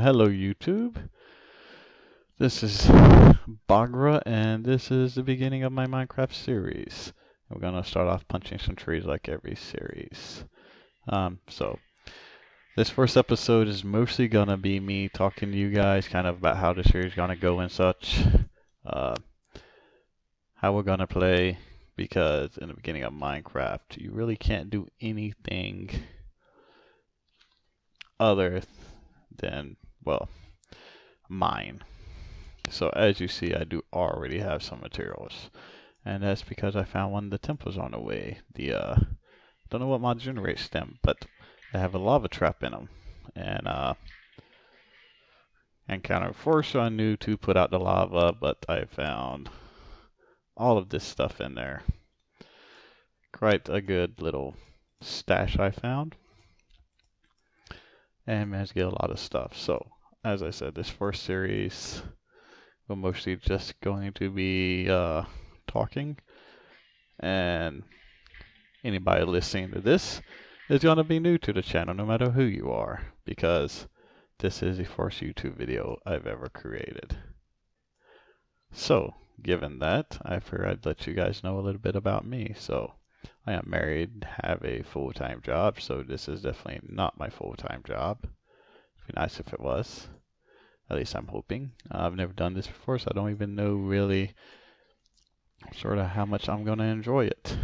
Hello YouTube, this is Bogra and this is the beginning of my Minecraft series. We're gonna start off punching some trees like every series. So this first episode is mostly gonna be me talking to you guys kind of about how the series is gonna go and such. How we're gonna play, because in the beginning of Minecraft you really can't do anything other than, well, mine. So as you see, I do already have some materials, and that's because I found one of the temples on the way. Don't know what mod generates them, but they have a lava trap in them, and kind of forced on new to put out the lava, but I found all of this stuff in there. Quite a good little stash I found, and managed to get a lot of stuff. So as I said, this first series we're mostly just going to be talking, and anybody listening to this is going to be new to the channel no matter who you are, because this is the first YouTube video I've ever created. So given that, I figured I'd let you guys know a little bit about me. So I am married, have a full-time job, so this is definitely not my full-time job. It'd be nice if it was. At least I'm hoping. I've never done this before, so I don't even know really sort of how much I'm going to enjoy it.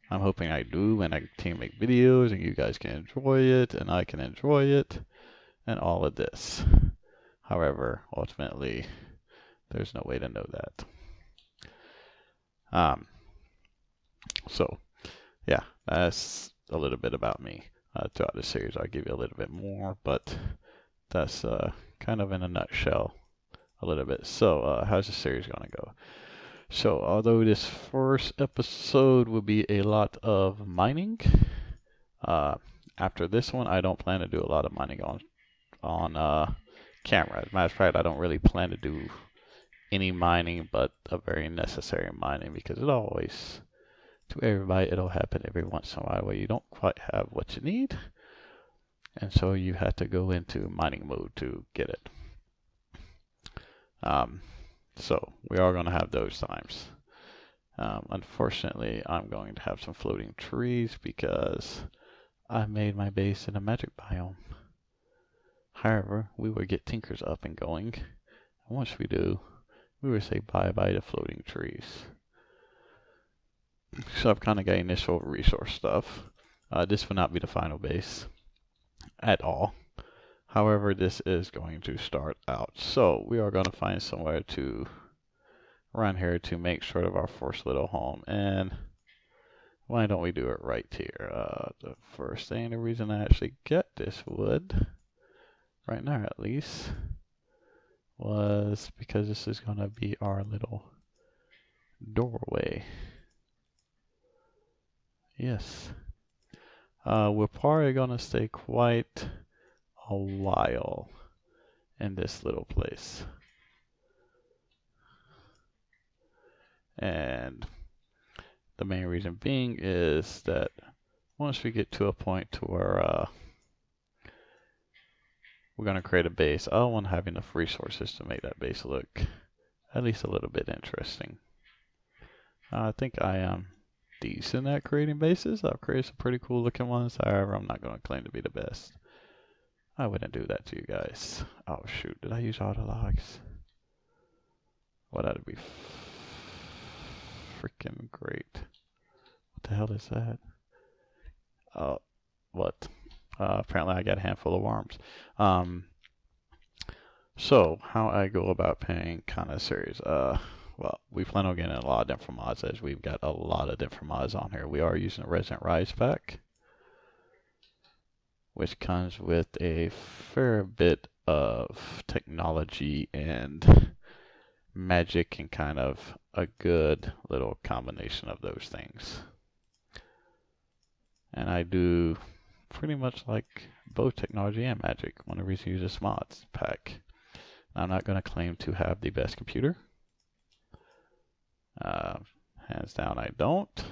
I'm hoping I do, and I can make videos, and you guys can enjoy it, and I can enjoy it, and all of this. However, ultimately, there's no way to know that. So, yeah, that's a little bit about me. Throughout the series, I'll give you a little bit more, but that's kind of in a nutshell a little bit. So how's the series gonna go? So although this first episode will be a lot of mining, after this one I don't plan to do a lot of mining on camera. As a matter of fact, I don't really plan to do any mining but a very necessary mining, because it always, to everybody, it'll happen every once in a while where you don't quite have what you need, and so you have to go into mining mode to get it. So we are going to have those times. Unfortunately, I'm going to have some floating trees because I made my base in a magic biome. However, we will get tinkers up and going, and once we do, we will say bye-bye to floating trees. So I've kind of got initial resource stuff. This will not be the final base at all. However, this is going to start out. So we are going to find somewhere to around here to make sort of our first little home. And why don't we do it right here? The first thing, the reason I actually got this wood, right now at least, was because this is going to be our little doorway. Yes. We're probably going to stay quite a while in this little place. And the main reason being is that once we get to a point to where we're going to create a base, I want to have enough resources to make that base look at least a little bit interesting. I think I am decent at creating bases. I've created some pretty cool looking ones. However, I'm not going to claim to be the best. I wouldn't do that to you guys. Oh shoot, did I use all the logs? Well, that'd be freaking great. What the hell is that? What? Apparently I got a handful of worms. So how I go about paying kind of series. Well, we plan on getting a lot of different mods, as we've got a lot of different mods on here. We are using a Resident Rise pack, which comes with a fair bit of technology and magic, and kind of a good little combination of those things. And I do pretty much like both technology and magic whenever you use this mods pack. I'm not going to claim to have the best computer. Hands down I don't,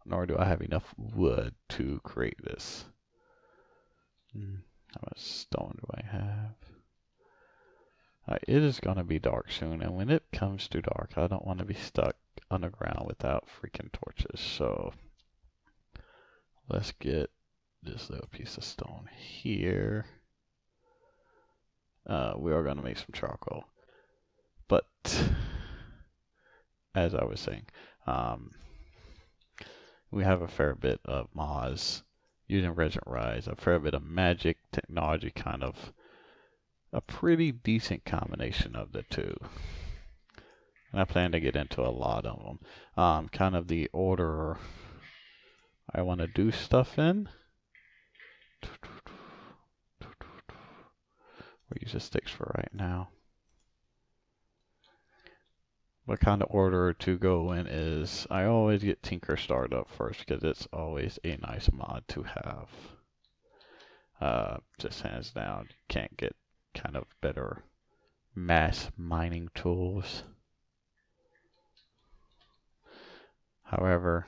nor do I have enough wood to create this. How much stone do I have? It is going to be dark soon, and when it comes to dark, I don't want to be stuck underground without freaking torches. So let's get this little piece of stone here. We are going to make some charcoal. But as I was saying, we have a fair bit of mods using Resident Rise, a fair bit of magic technology, kind of a pretty decent combination of the two. And I plan to get into a lot of them. Kind of the order I want to do stuff in. We'll use the sticks for right now. What kind of order to go in is I always get Tinker started up first because it's always a nice mod to have. Just hands down, you can't get kind of better mass mining tools. However,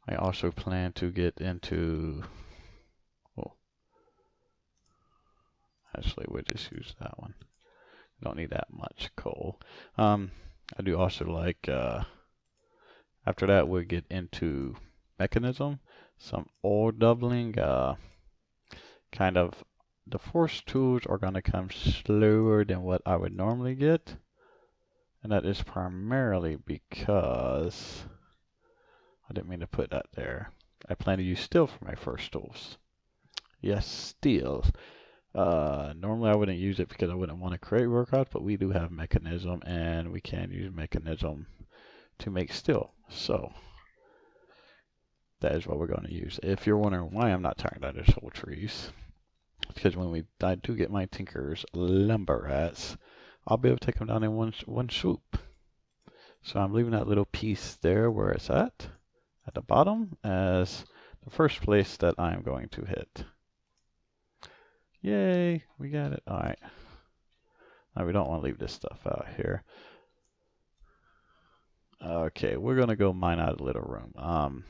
I also plan to get into, well, actually we'll just use that one. Don't need that much coal. I do also like, after that we'll get into mechanism, some ore doubling, kind of the force tools are going to come slower than what I would normally get. And that is primarily because, I didn't mean to put that there. I plan to use steel for my first tools. Yes, steel. Normally I wouldn't use it because I wouldn't want to create workouts, but we do have mechanism and we can use mechanism to make steel. So that is what we're going to use. If you're wondering why I'm not tearing down those whole trees, it's because when I do get my Tinker's lumber rats, I'll be able to take them down in one swoop. So I'm leaving that little piece there where it's at the bottom, as the first place that I'm going to hit. Yay, we got it. Alright. Now we don't want to leave this stuff out here. Okay, we're going to go mine out a little room.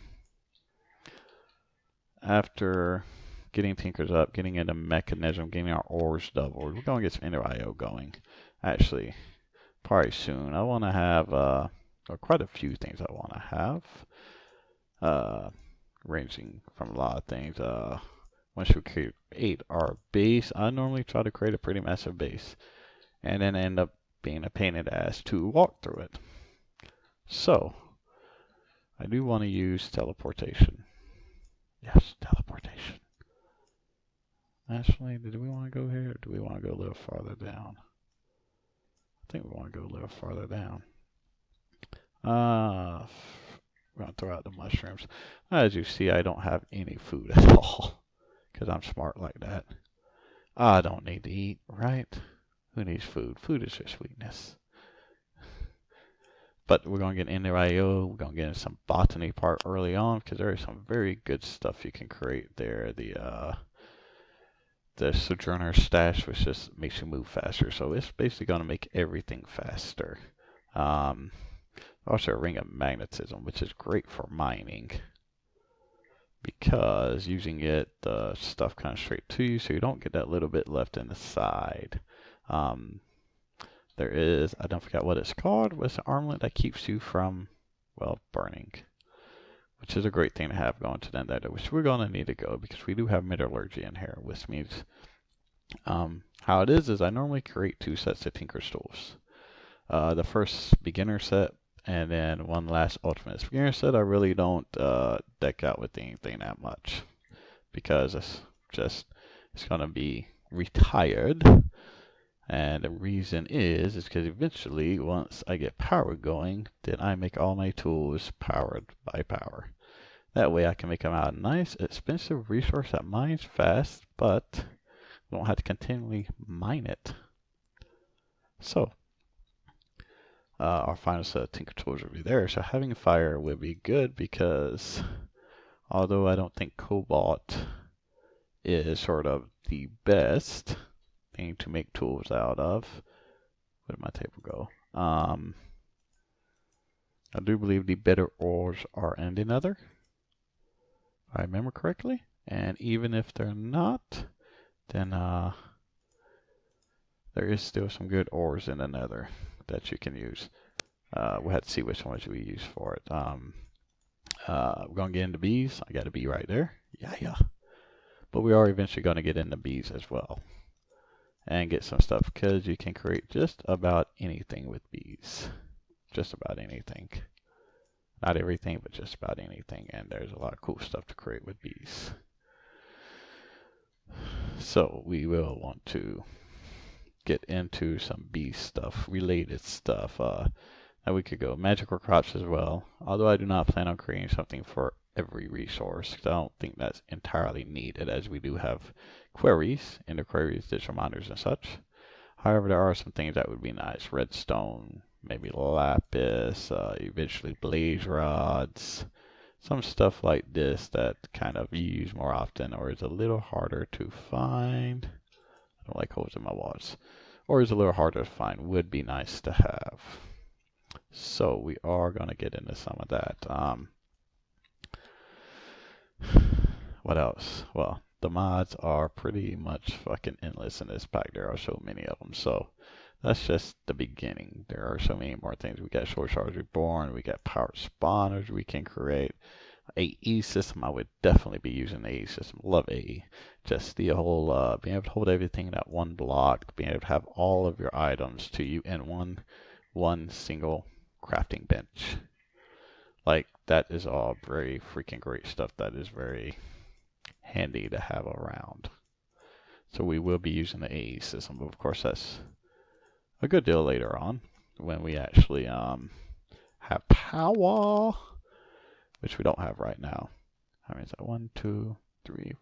After getting Tinkers up, getting into mechanism, getting our ores doubled, we're going to get some Ender IO going. Actually, probably soon. I want to have quite a few things I want to have. Ranging from a lot of things. Once we create our base, I normally try to create a pretty massive base and then end up being a pain in the ass to walk through it. So, I do want to use teleportation. Yes, teleportation. Actually, do we want to go here or do we want to go a little farther down? I think we want to go a little farther down. We're going to throw out the mushrooms. As you see, I don't have any food at all because I'm smart like that. I don't need to eat, right? Who needs food? Food is just weakness. But we're going to get into IO. We're going to get into some botany part early on because there is some very good stuff you can create there. The Sojourner stash, which just makes you move faster. So it's basically going to make everything faster. Also a ring of magnetism, which is great for mining. Because using it, the stuff comes straight to you, so you don't get that little bit left in the side. There is, I don't forget what it's called, but it's an armlet that keeps you from, well, burning. Which is a great thing to have going to the nether, which we're going to need to go because we do have metallurgy in here, which means how it is I normally create 2 sets of Tinker's tools. The first beginner set and then one last ultimate. Beginner set I really don't deck out with anything that much because it's going to be retired. And the reason is because eventually, once I get power going, then I make all my tools powered by power. That way I can make them out a nice, expensive resource that mines fast, but I don't have to continually mine it. So, our final set of Tinker tools will be there. So having fire would be good because, although I don't think cobalt is sort of the best thing to make tools out of. Where did my table go? I do believe the better ores are in the nether, if I remember correctly. And even if they're not, then there is still some good ores in the nether that you can use. We'll have to see which ones we use for it. We're going to get into bees. I got a bee right there. Yeah. But we are eventually going to get into bees as well. And get some stuff because you can create just about anything with bees. Just about anything. Not everything, but just about anything. And there's a lot of cool stuff to create with bees. So we will want to get into some bee stuff, related stuff. Now we could go magical crops as well. Although I do not plan on creating something for every resource, because I don't think that's entirely needed, as we do have queries, ender queries, digital miners, and such. However, there are some things that would be nice. Redstone, maybe lapis, eventually blaze rods. Some stuff like this that kind of you use more often or is a little harder to find. I don't like holes in my walls. Or is a little harder to find would be nice to have. So we are going to get into some of that. What else? Well, the mods are pretty much fucking endless in this pack. There are so many of them. So that's just the beginning. There are so many more things. We got Short Shards Reborn. We got powered spawners we can create. AE system, I would definitely be using the AE system. Love AE. Just the whole being able to hold everything in that one block, being able to have all of your items to you in one single crafting bench. Like, that is all very freaking great stuff. That is very handy to have around. So we will be using the AE system, but of course that's a good deal later on when we actually have power, which we don't have right now. How many is that? 1, 2, 3.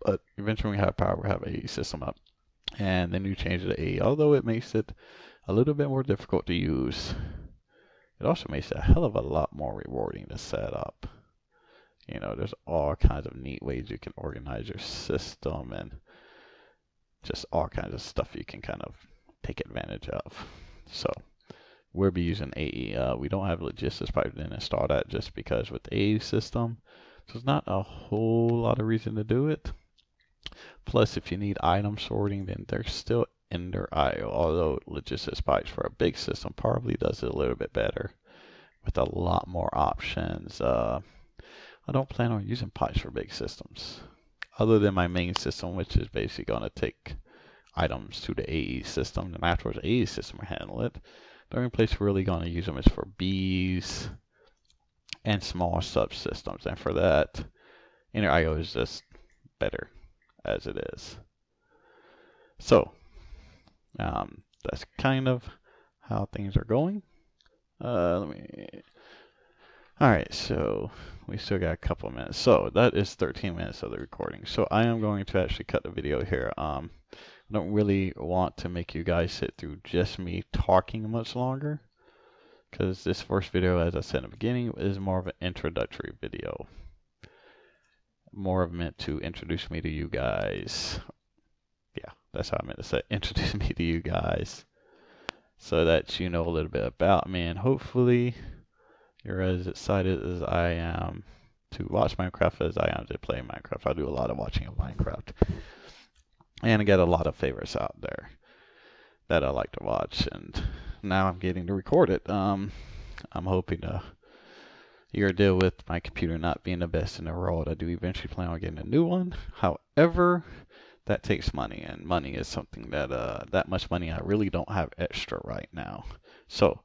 But eventually when we have power, we'll have AE system up. And then you change it to AE, although it makes it a little bit more difficult to use. It also makes it a hell of a lot more rewarding to set up. You know, there's all kinds of neat ways you can organize your system and just all kinds of stuff you can kind of take advantage of. So we'll be using AE. We don't have logistics pipe in install that just because with the AE system, there's not a whole lot of reason to do it. Plus, if you need item sorting, then there's still Ender IO, although logistics pipes for a big system probably does it a little bit better with a lot more options. I don't plan on using pipes for big systems other than my main system, which is basically going to take items to the AE system, and afterwards the AE system will handle it. The only place we're really going to use them is for bees and small subsystems, and for that, Ender IO is just better as it is. So that's kind of how things are going. Alright, so we still got a couple minutes. So that is 13 minutes of the recording. So I am going to actually cut the video here. I don't really want to make you guys sit through just me talking much longer, because this first video, as I said in the beginning, is more of an introductory video. More of meant to introduce me to you guys. Yeah, that's how I meant to say, introduce me to you guys, so that you know a little bit about me, and hopefully you're as excited as I am to watch Minecraft as I am to play Minecraft. I do a lot of watching of Minecraft, and I get a lot of favorites out there that I like to watch, and now I'm getting to record it. I'm hoping to year deal with my computer not being the best in the world. I do eventually plan on getting a new one. However, that takes money, and money is something that that much money I really don't have extra right now. So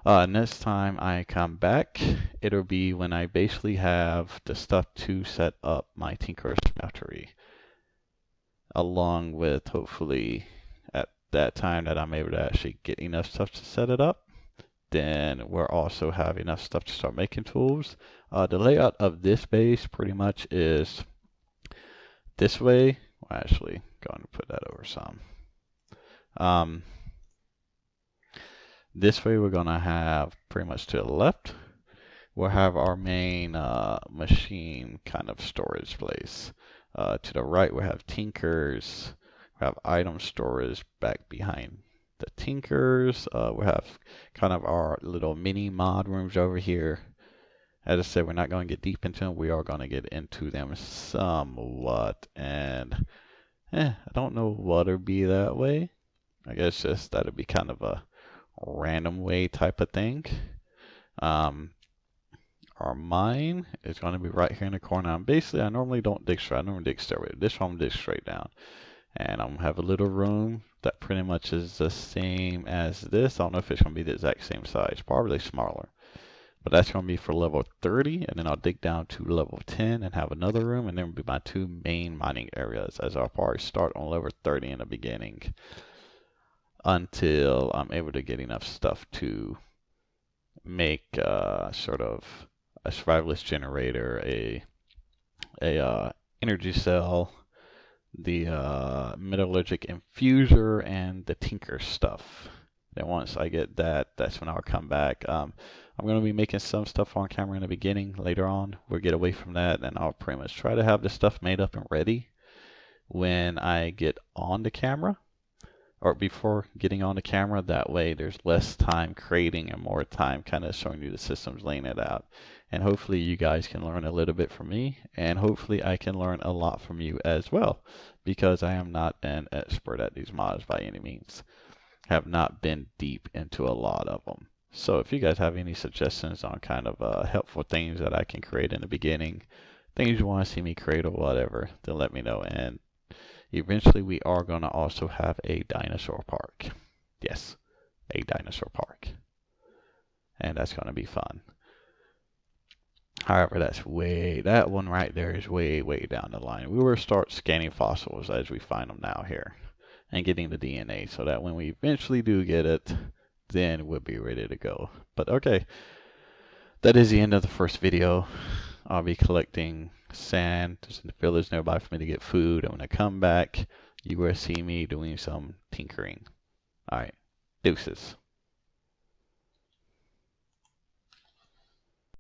next time I come back, it'll be when I basically have the stuff to set up my Tinker's Smeltery, along with hopefully at that time that I'm able to actually get enough stuff to set it up. Then we'll also have enough stuff to start making tools. The layout of this base pretty much is this way. Well, actually, going to put that over some. This way we're going to have pretty much to the left, we'll have our main machine kind of storage place. To the right we'll have Tinkers, we'll have item storage back behind the Tinkers. We'll have kind of our little mini mod rooms over here. As I said, we're not going to get deep into them. We are going to get into them somewhat. And I don't know what'll be that way. I guess just that'd be kind of a random way type of thing. Um, our mine is going to be right here in the corner. Basically, I normally don't dig straight. I normally dig stairway. This one I'm dig straight down. And I'm going to have a little room that pretty much is the same as this. I don't know if it's going to be the exact same size. Probably smaller. But that's going to be for level 30. And then I'll dig down to level 10 and have another room. And then will be my two main mining areas, as I'll probably start on level 30 in the beginning until I'm able to get enough stuff to make sort of a survivalist generator, a energy cell, the metallurgic infuser, and the tinker stuff. Then once I get that, that's when I'll come back. I'm going to be making some stuff on camera in the beginning. Later on, we'll get away from that, and I'll pretty much try to have the stuff made up and ready when I get on the camera, or before getting on the camera. That way there's less time creating and more time kind of showing you the systems, laying it out. And hopefully you guys can learn a little bit from me, and hopefully I can learn a lot from you as well, because I am not an expert at these mods by any means. Have not been deep into a lot of them. So if you guys have any suggestions on kind of helpful things that I can create in the beginning, things you want to see me create or whatever, then let me know. And eventually we are going to also have a dinosaur park. Yes, a dinosaur park. And that's going to be fun. However, that one right there is way, way down the line. We will start scanning fossils as we find them now here and getting the DNA so that when we eventually do get it, then we'll be ready to go. But okay, that is the end of the first video. I'll be collecting sand. There's a village nearby for me to get food. And when I come back, you will see me doing some tinkering. Alright, deuces.